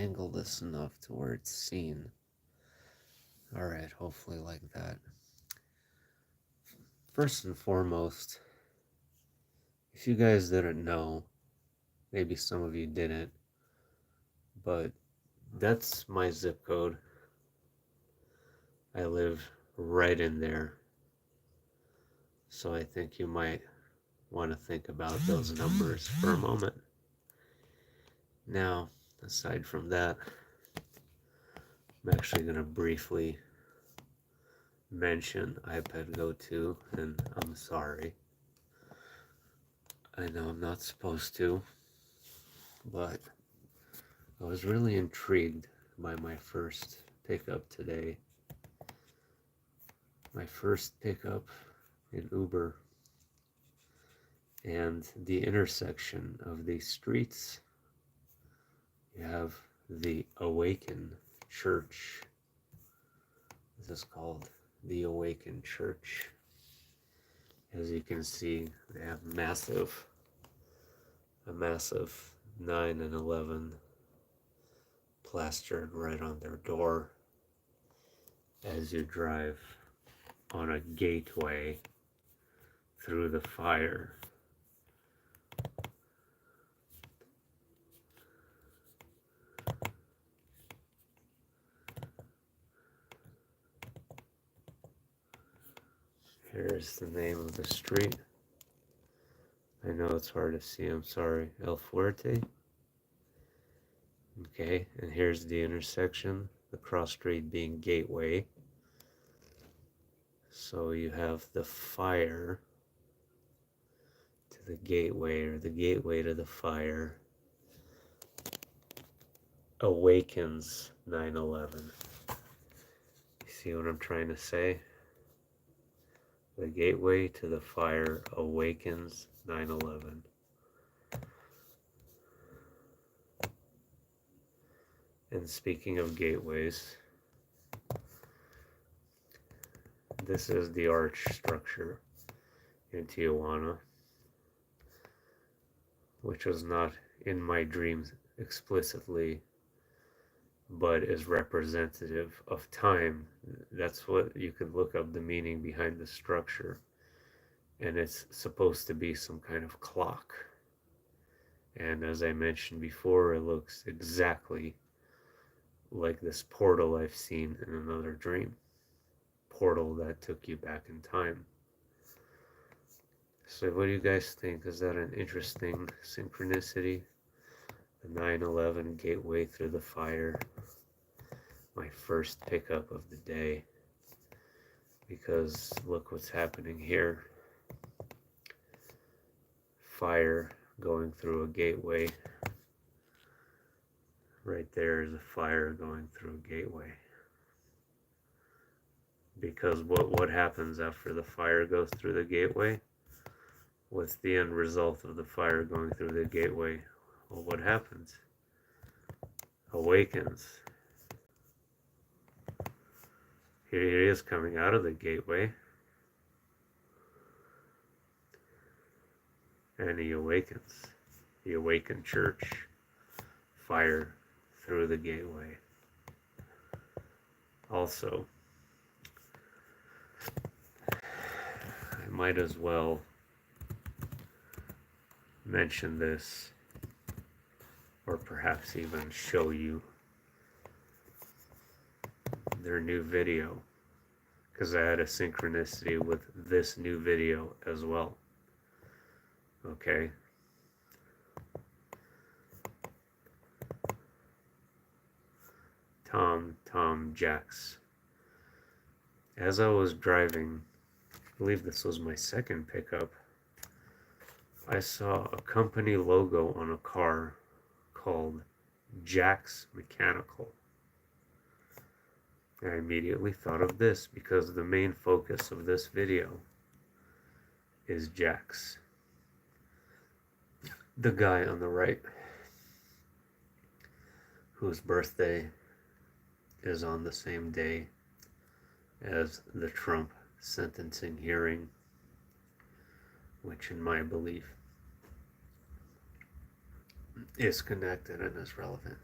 angle this enough to where it's seen. Alright, hopefully like that. First and foremost, if you guys didn't know, maybe some of you didn't, but that's my zip code. I live right in there. So I think you might want to think about those numbers for a moment. Now, aside from that, I'm actually going to briefly mention iPad Go 2, and I'm sorry. I know I'm not supposed to, but I was really intrigued by my first pickup today. My first pickup in Uber, and the intersection of these streets. You have the Awaken Church. This is called the Awaken Church. As you can see, they have a massive 9 and 11 plastered right on their door as you drive on a gateway through the fire. Here's the name of the street. I know it's hard to see, I'm sorry. El Fuerte. Okay, and here's the intersection, the cross street being Gateway. So you have the fire to the gateway, or the gateway to the fire, awakens 9/11. You see what I'm trying to say? The gateway to the fire awakens 9/11. And speaking of gateways, this is the arch structure in Tijuana, which was not in my dreams explicitly, but is representative of time. That's what you could look up the meaning behind the structure. And it's supposed to be some kind of clock. And as I mentioned before, it looks exactly like this portal I've seen in another dream. Portal that took you back in time. So what do you guys think? Is that an interesting synchronicity? The 9/11 gateway through the fire. My first pickup of the day. Because look what's happening here. Fire going through a gateway. Right there is a fire going through a gateway. Because what happens after the fire goes through the gateway? What's the end result of the fire going through the gateway? Well, what happens? Awakens. Here he is coming out of the gateway. And he awakens. The Awakened Church. Fire through the gateway. Also, I might as well mention this, or perhaps even show you their new video, because I had a synchronicity with this new video as well. Okay. Tom Jax. As I was driving, I believe this was my second pickup, I saw a company logo on a car called Jax Mechanical. I immediately thought of this because the main focus of this video is Jax, the guy on the right, whose birthday is on the same day as the Trump sentencing hearing, which in my belief is connected and is relevant.